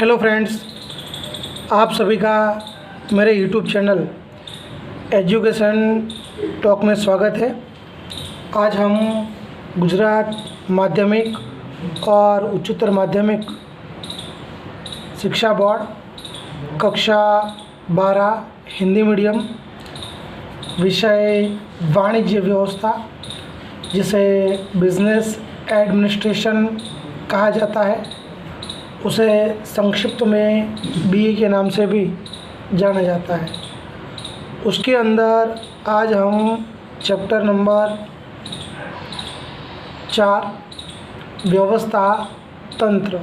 Hello friends, आप सभी का मेरे यूट्यूब चैनल एजुकेशन टॉक में स्वागत है। आज हम गुजरात माध्यमिक और उच्चतर माध्यमिक शिक्षा बोर्ड कक्षा 12 हिंदी मीडियम विषय वाणिज्य व्यवस्था, जिसे बिजनेस एडमिनिस्ट्रेशन कहा जाता है, उसे संक्षिप्त में बीए के नाम से भी जाना जाता है। उसके अंदर आज हम चैप्टर नंबर 4 व्यवस्था तंत्र,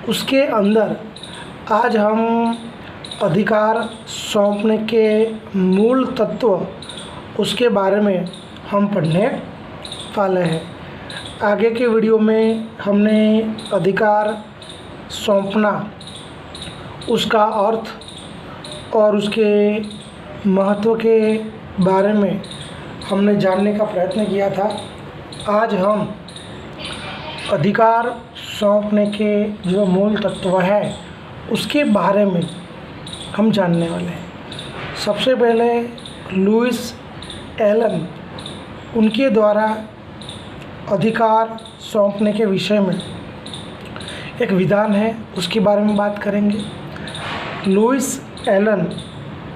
उसके अंदर आज हम अधिकार सौंपने के मूल तत्व उसके बारे में हम पढ़ने वाले हैं। आगे के वीडियो में हमने अधिकार सौंपना, उसका अर्थ और उसके महत्व के बारे में हमने जानने का प्रयत्न किया था। आज हम अधिकार सौंपने के जो मूल तत्व है उसके बारे में हम जानने वाले हैं। सबसे पहले लुईस एलन, उनके द्वारा अधिकार सौंपने के विषय में एक विधान है, उसके बारे में बात करेंगे। लुईस एलन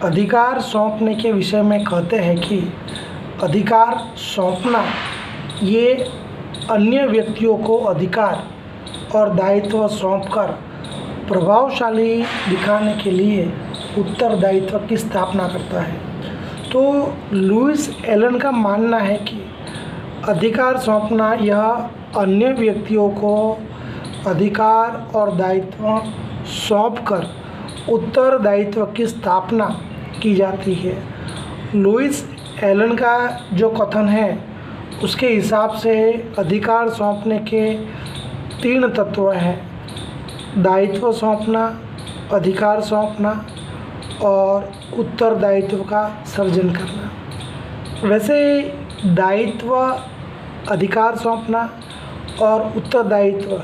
अधिकार सौंपने के विषय में कहते हैं कि अधिकार सौंपना ये अन्य व्यक्तियों को अधिकार और दायित्व सौंपकर प्रभावशाली दिखाने के लिए उत्तरदायित्व की स्थापना करता है। तो लुईस एलन का मानना है कि अधिकार सौंपना यह अन्य व्यक्तियों को अधिकार और दायित्व सौंपकर उत्तरदायित्व की स्थापना की जाती है। लुईस एलन का जो कथन है उसके हिसाब से अधिकार सौंपने के 3 तत्व हैं: दायित्व सौंपना, अधिकार सौंपना और उत्तरदायित्व का सर्जन करना। वैसे दायित्व, अधिकार सौंपना और उत्तरदायित्व,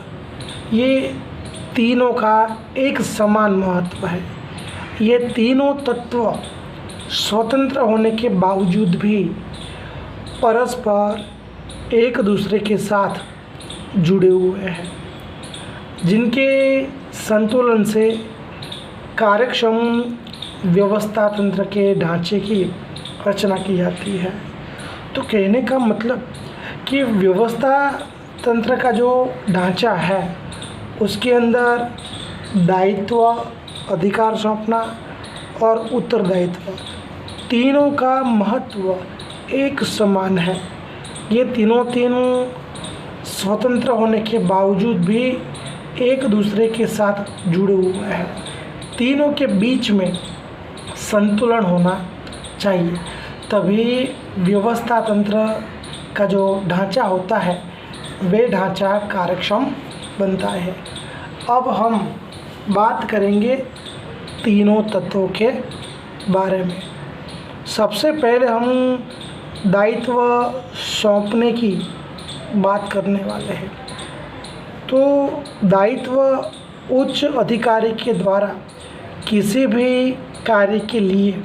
ये तीनों का एक समान महत्व है। ये तीनों तत्व स्वतंत्र होने के बावजूद भी परस्पर एक दूसरे के साथ जुड़े हुए हैं, जिनके संतुलन से कार्यक्षम व्यवस्था तंत्र के ढांचे की रचना की जाती है। तो कहने का मतलब कि व्यवस्था तंत्र का जो ढांचा है उसके अंदर दायित्व, अधिकार सौंपना और उत्तरदायित्व, तीनों का महत्व एक समान है। ये तीनों स्वतंत्र होने के बावजूद भी एक दूसरे के साथ जुड़े हुए हैं। तीनों के बीच में संतुलन होना चाहिए, तभी व्यवस्था तंत्र का जो ढांचा होता है वे ढांचा कार्यक्षम बनता है। अब हम बात करेंगे तीनों तत्वों के बारे में। सबसे पहले हम दायित्व सौंपने की बात करने वाले हैं। तो दायित्व उच्च अधिकारी के द्वारा किसी भी कार्य के लिए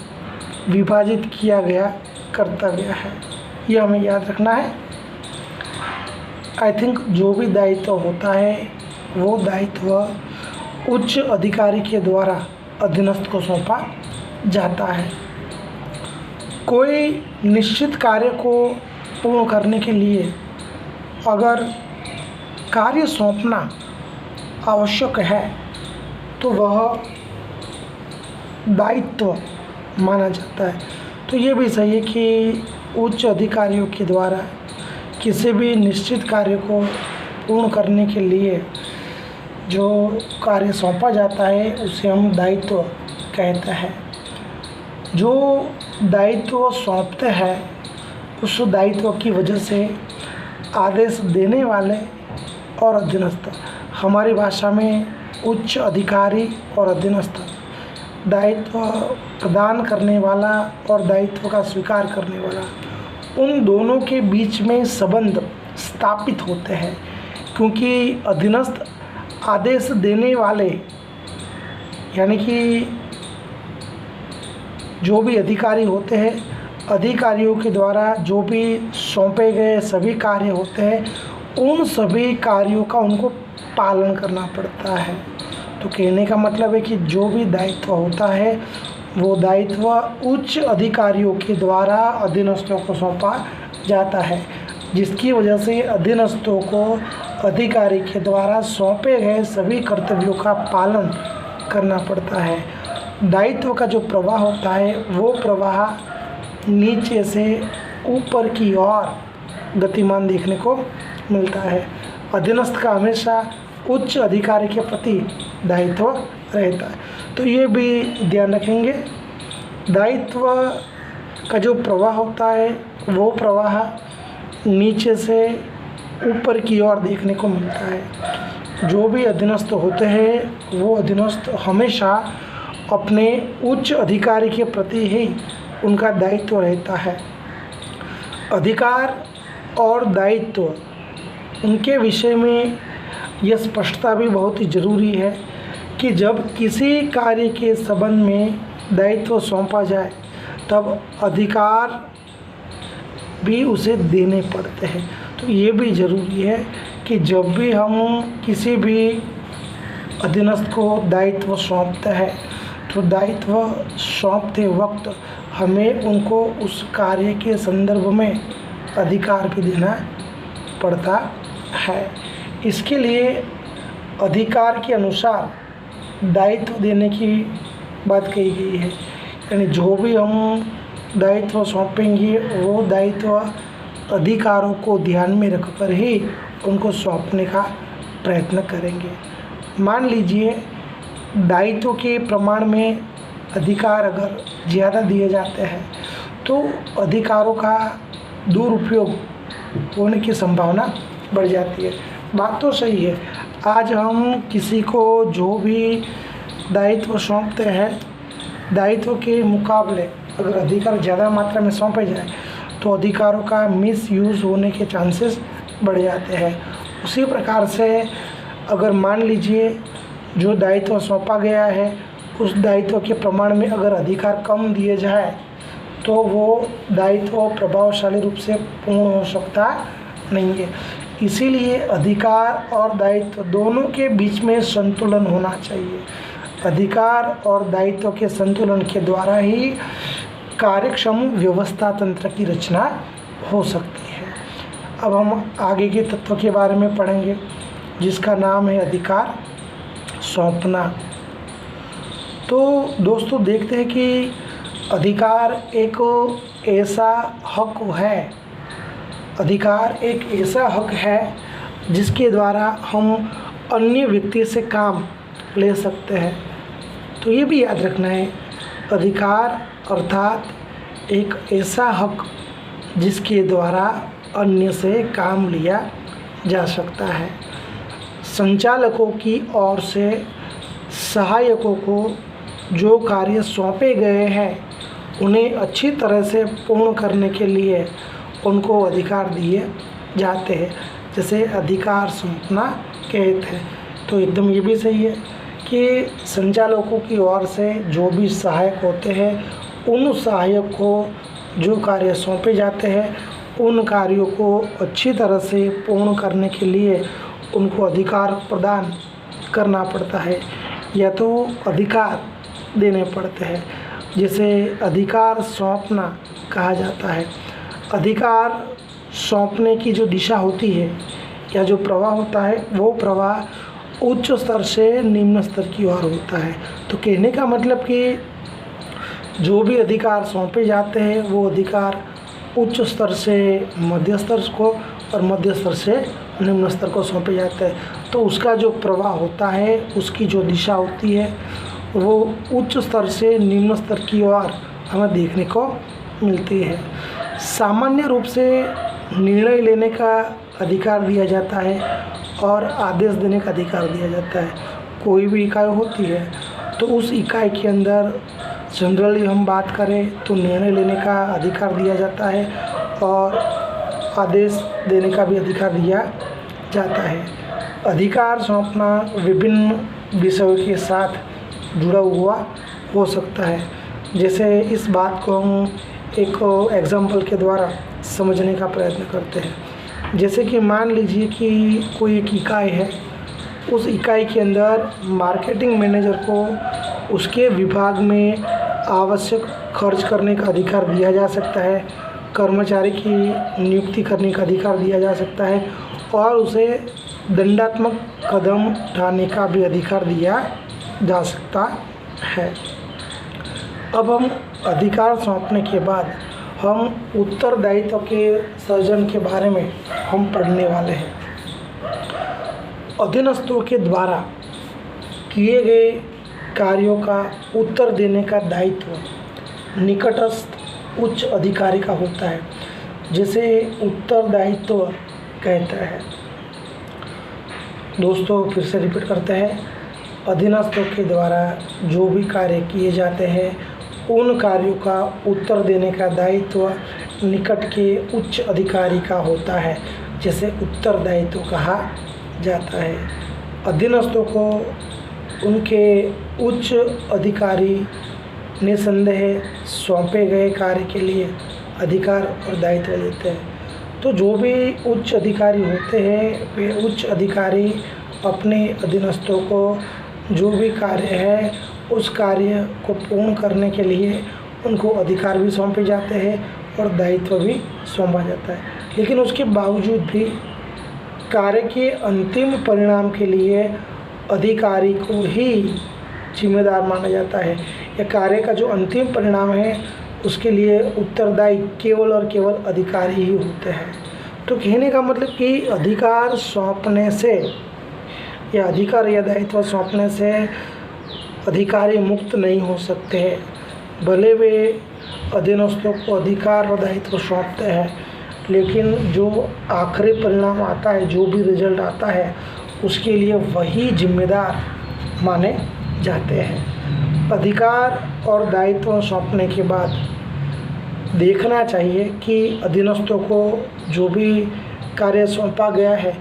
विभाजित किया गया कर्तव्य है, यह हमें याद रखना है। आई थिंक जो भी दायित्व होता है वो दायित्व उच्च अधिकारी के द्वारा अधीनस्थ को सौंपा जाता है। कोई निश्चित कार्य को पूर्ण करने के लिए अगर कार्य सौंपना आवश्यक है तो वह दायित्व माना जाता है। तो ये भी सही है कि उच्च अधिकारियों के द्वारा किसी भी निश्चित कार्य को पूर्ण करने के लिए जो कार्य सौंपा जाता है उसे हम दायित्व कहते हैं। जो दायित्व सौंपते हैं उस दायित्व की वजह से आदेश देने वाले और अधीनस्थ, हमारी भाषा में उच्च अधिकारी और अधीनस्थ, दायित्व प्रदान करने वाला और दायित्व का स्वीकार करने वाला, उन दोनों के बीच में संबंध स्थापित होते हैं। क्योंकि अधीनस्थ आदेश देने वाले यानी कि जो भी अधिकारी होते हैं, अधिकारियों के द्वारा जो भी सौंपे गए सभी कार्य होते हैं, उन सभी कार्यों का उनको पालन करना पड़ता है। तो कहने का मतलब है कि जो भी दायित्व होता है वो दायित्व उच्च अधिकारियों के द्वारा अधीनस्थों को सौंपा जाता है, जिसकी वजह से अधीनस्थों को अधिकारी के द्वारा सौंपे गए सभी कर्तव्यों का पालन करना पड़ता है। दायित्व का जो प्रवाह होता है वो प्रवाह नीचे से ऊपर की ओर गतिमान देखने को मिलता है। अधीनस्थ का हमेशा उच्च अधिकारी के प्रति दायित्व रहता है। तो ये भी ध्यान रखेंगे, दायित्व का जो प्रवाह होता है वो प्रवाह नीचे से ऊपर की ओर देखने को मिलता है। जो भी अधीनस्थ होते हैं वो अधीनस्थ हमेशा अपने उच्च अधिकारी के प्रति ही उनका दायित्व रहता है। अधिकार और दायित्व उनके विषय में यह स्पष्टता भी बहुत ही ज़रूरी है कि जब किसी कार्य के संबंध में दायित्व सौंपा जाए तब अधिकार भी उसे देने पड़ते हैं। तो ये भी ज़रूरी है कि जब भी हम किसी भी अधीनस्थ को दायित्व सौंपते हैं तो दायित्व सौंपते वक्त हमें उनको उस कार्य के संदर्भ में अधिकार भी देना पड़ता है। इसके लिए अधिकार के अनुसार दायित्व देने की बात कही गई है। यानी जो भी हम दायित्व सौंपेंगे वो दायित्व अधिकारों को ध्यान में रखकर ही उनको सौंपने का प्रयत्न करेंगे। मान लीजिए दायित्व के प्रमाण में अधिकार अगर ज़्यादा दिए जाते हैं तो अधिकारों का दुरुपयोग होने की संभावना बढ़ जाती है। बात तो सही है, आज हम किसी को जो भी दायित्व सौंपते हैं, दायित्व के मुकाबले अगर अधिकार ज़्यादा मात्रा में सौंपे जाए तो अधिकारों का मिसयूज़ होने के चांसेस बढ़ जाते हैं। उसी प्रकार से अगर मान लीजिए जो दायित्व सौंपा गया है उस दायित्व के प्रमाण में अगर अधिकार कम दिए जाए तो वो दायित्व प्रभावशाली रूप से पूर्ण हो सकता नहीं है। इसीलिए अधिकार और दायित्व दोनों के बीच में संतुलन होना चाहिए। अधिकार और दायित्व के संतुलन के द्वारा ही कार्यक्षम व्यवस्था तंत्र की रचना हो सकती है। अब हम आगे के तत्व के बारे में पढ़ेंगे जिसका नाम है अधिकार सौंपना। तो दोस्तों देखते हैं कि अधिकार एक ऐसा हक है, अधिकार एक ऐसा हक है जिसके द्वारा हम अन्य व्यक्ति से काम ले सकते हैं। तो ये भी याद रखना है, अधिकार अर्थात एक ऐसा हक जिसके द्वारा अन्य से काम लिया जा सकता है। संचालकों की ओर से सहायकों को जो कार्य सौंपे गए हैं उन्हें अच्छी तरह से पूर्ण करने के लिए उनको अधिकार दिए जाते हैं, जैसे अधिकार सौंपना कहते हैं। तो एकदम ये भी सही है कि संचालकों की ओर से जो भी सहायक होते हैं उन सहायक को जो कार्य सौंपे जाते हैं उन कार्यों को अच्छी तरह से पूर्ण करने के लिए उनको अधिकार प्रदान करना पड़ता है या तो अधिकार देने पड़ते हैं, जिसे अधिकार सौंपना कहा जाता है। अधिकार सौंपने की जो दिशा होती है या जो प्रवाह होता है वो प्रवाह उच्च स्तर से निम्न स्तर की ओर होता है। तो कहने का मतलब कि जो भी अधिकार सौंपे जाते हैं वो अधिकार उच्च स्तर से मध्य स्तर को और मध्य स्तर से निम्न स्तर को सौंपे जाते हैं। तो उसका जो प्रवाह होता है, उसकी जो दिशा होती है वो उच्च स्तर से निम्न स्तर की ओर हमें देखने को मिलती है। सामान्य रूप से निर्णय लेने का अधिकार दिया जाता है और आदेश देने का अधिकार दिया जाता है। कोई भी इकाई होती है तो उस इकाई के अंदर जनरली हम बात करें तो निर्णय लेने का अधिकार दिया जाता है और आदेश देने का भी अधिकार दिया जाता है। अधिकार सौंपना विभिन्न विषयों के साथ जुड़ा हुआ हो सकता है। जैसे इस बात को हम एक एग्जाम्पल के द्वारा समझने का प्रयत्न करते हैं। जैसे कि मान लीजिए कि कोई एक इकाई है, उस इकाई के अंदर मार्केटिंग मैनेजर को उसके विभाग में आवश्यक खर्च करने का अधिकार दिया जा सकता है, कर्मचारी की नियुक्ति करने का अधिकार दिया जा सकता है और उसे दंडात्मक कदम उठाने का भी अधिकार दिया जा सकता है। अब हम अधिकार सौंपने के बाद हम उत्तरदायित्व के सृजन के बारे में हम पढ़ने वाले हैं। अधीनस्थों के द्वारा किए गए कार्यों का उत्तर देने का दायित्व निकटस्थ उच्च अधिकारी का होता है, जिसे उत्तरदायित्व कहता है। दोस्तों फिर से रिपीट करते हैं, अधीनस्थों के द्वारा जो भी कार्य किए जाते हैं उन कार्यों का उत्तर देने का दायित्व निकट के उच्च अधिकारी का होता है, जिसे उत्तरदायित्व कहा जाता है। अधीनस्थों को उनके उच्च अधिकारी निसंदेह सौंपे गए कार्य के लिए अधिकार और दायित्व देते हैं। तो जो भी उच्च अधिकारी होते हैं वे उच्च अधिकारी अपने अधीनस्थों को जो भी कार्य है उस कार्य को पूर्ण करने के लिए उनको अधिकार भी सौंपे जाते हैं और दायित्व भी सौंपा जाता है। लेकिन उसके बावजूद भी कार्य के अंतिम परिणाम के लिए अधिकारी को ही जिम्मेदार माना जाता है, या कार्य का जो अंतिम परिणाम है उसके लिए उत्तरदायी केवल और केवल अधिकारी ही होते हैं। तो कहने का मतलब कि अधिकार सौंपने से या अधिकार या दायित्व सौंपने से अधिकारी मुक्त नहीं हो सकते हैं। भले वे अधीनस्थों को अधिकार और दायित्व सौंपते हैं, लेकिन जो आखिरी परिणाम आता है, जो भी रिजल्ट आता है, उसके लिए वही जिम्मेदार माने जाते हैं। अधिकार और दायित्व सौंपने के बाद देखना चाहिए कि अधीनस्थों को जो भी कार्य सौंपा गया है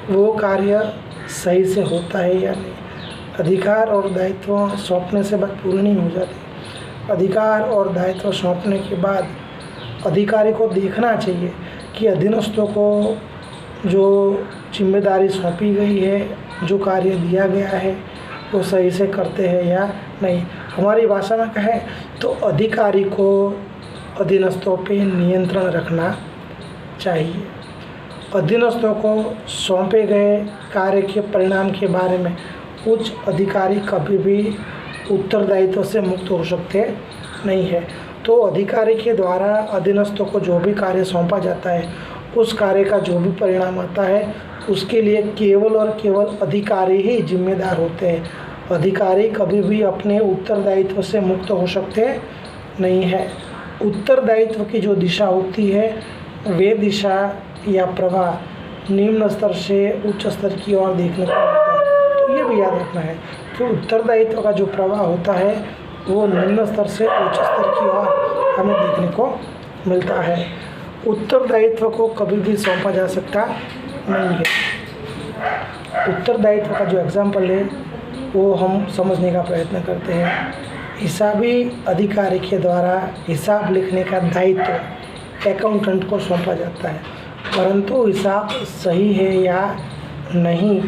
वो कार्य सही से होता है या नहीं। अधिकार और दायित्व सौंपने से बात पूरी नहीं हो जाती। अधिकार और दायित्व सौंपने के बाद अधिकारी को देखना चाहिए कि अधीनस्थों को जो जिम्मेदारी सौंपी गई है, जो कार्य दिया गया है, वो सही से करते हैं या नहीं। हमारी भाषा में कहें तो अधिकारी को अधीनस्थों पे नियंत्रण रखना चाहिए। अधीनस्थों को सौंपे गए कार्य के परिणाम के बारे में उच्च अधिकारी कभी भी उत्तरदायित्व से मुक्त हो सकते नहीं है। तो अधिकारी के द्वारा अधीनस्थों को जो भी कार्य सौंपा जाता है, उस कार्य का जो भी परिणाम आता है, उसके लिए केवल और केवल अधिकारी ही जिम्मेदार होते हैं। अधिकारी कभी भी अपने उत्तरदायित्व से मुक्त हो सकते नहीं है। उत्तरदायित्व की जो दिशा होती है वे दिशा या प्रवाह निम्न स्तर से उच्च स्तर की ओर देखने को मिलता है। तो ये भी याद रखना है कि उत्तरदायित्व का जो प्रवाह होता है वो निम्न स्तर से उच्च स्तर की ओर हमें देखने को मिलता है। उत्तरदायित्व को कभी भी सौंपा जा सकता नहीं है। उत्तरदायित्व का जो एग्जाम्पल है वो हम समझने का प्रयत्न करते हैं। हिसाबी अधिकारी के द्वारा हिसाब लिखने का दायित्व अकाउंटेंट को सौंपा जाता है, परंतु हिसाब सही है या नहीं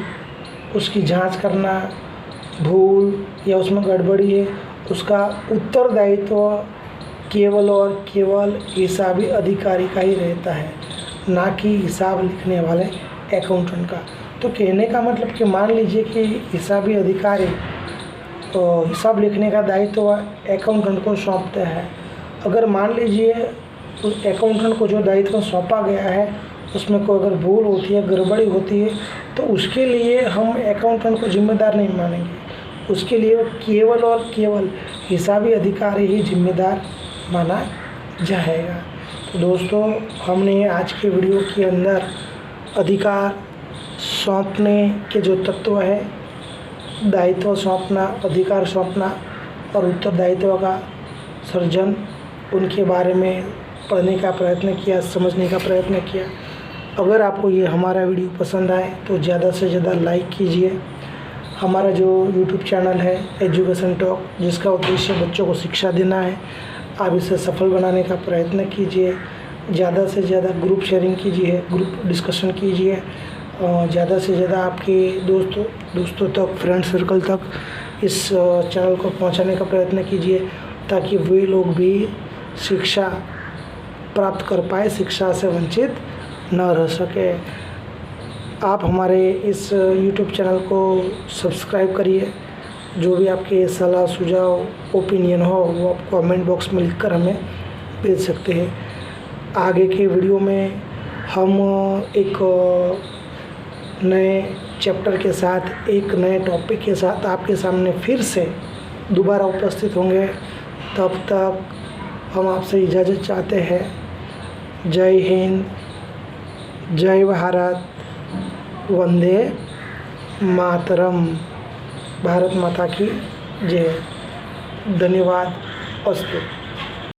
उसकी जांच करना, भूल या उसमें गड़बड़ी है, उसका उत्तरदायित्व केवल और केवल हिसाबी अधिकारी का ही रहता है, ना कि हिसाब लिखने वाले अकाउंटेंट का। तो कहने का मतलब कि मान लीजिए कि हिसाबी अधिकारी तो हिसाब लिखने का दायित्व अकाउंटेंट को सौंपते हैं। अगर मान लीजिए उस अकाउंटेंट को जो दायित्व सौंपा गया है उसमें कोई अगर भूल होती है, गड़बड़ी होती है, तो उसके लिए हम अकाउंटेंट को जिम्मेदार नहीं मानेंगे। उसके लिए केवल और केवल हिसाबी अधिकारी ही जिम्मेदार माना जाएगा। तो दोस्तों, हमने आज के वीडियो के अंदर अधिकार सौंपने के जो तत्व है, दायित्व सौंपना, अधिकार सौंपना और उत्तरदायित्व का सृजन, उनके बारे में पढ़ने का प्रयत्न किया, समझने का प्रयत्न किया। अगर आपको ये हमारा वीडियो पसंद आए तो ज़्यादा से ज़्यादा लाइक कीजिए, हमारा जो यूट्यूब चैनल है एजुकेशन टॉक, जिसका उद्देश्य बच्चों को शिक्षा देना है, आप इसे सफल बनाने का प्रयत्न कीजिए। ज़्यादा से ज़्यादा ग्रुप शेयरिंग कीजिए, ग्रुप डिस्कशन कीजिए, ज़्यादा से ज़्यादा आपके दोस्तों तक, फ्रेंड सर्कल तक इस चैनल को पहुंचाने का प्रयत्न कीजिए, ताकि वे लोग भी शिक्षा प्राप्त कर पाए, शिक्षा से वंचित न रह सके। आप हमारे इस YouTube चैनल को सब्सक्राइब करिए। जो भी आपके सलाह, सुझाव, ओपिनियन हो वो आप कमेंट बॉक्स में लिखकर हमें भेज सकते हैं। आगे के वीडियो में हम एक नए चैप्टर के साथ, एक नए टॉपिक के साथ आपके सामने फिर से दोबारा उपस्थित होंगे। तब तक हम आपसे इजाज़त चाहते हैं। जय हिंद, जय भारत, वंदे मातरम। भारत माता की जय। धन्यवाद। अस्तु।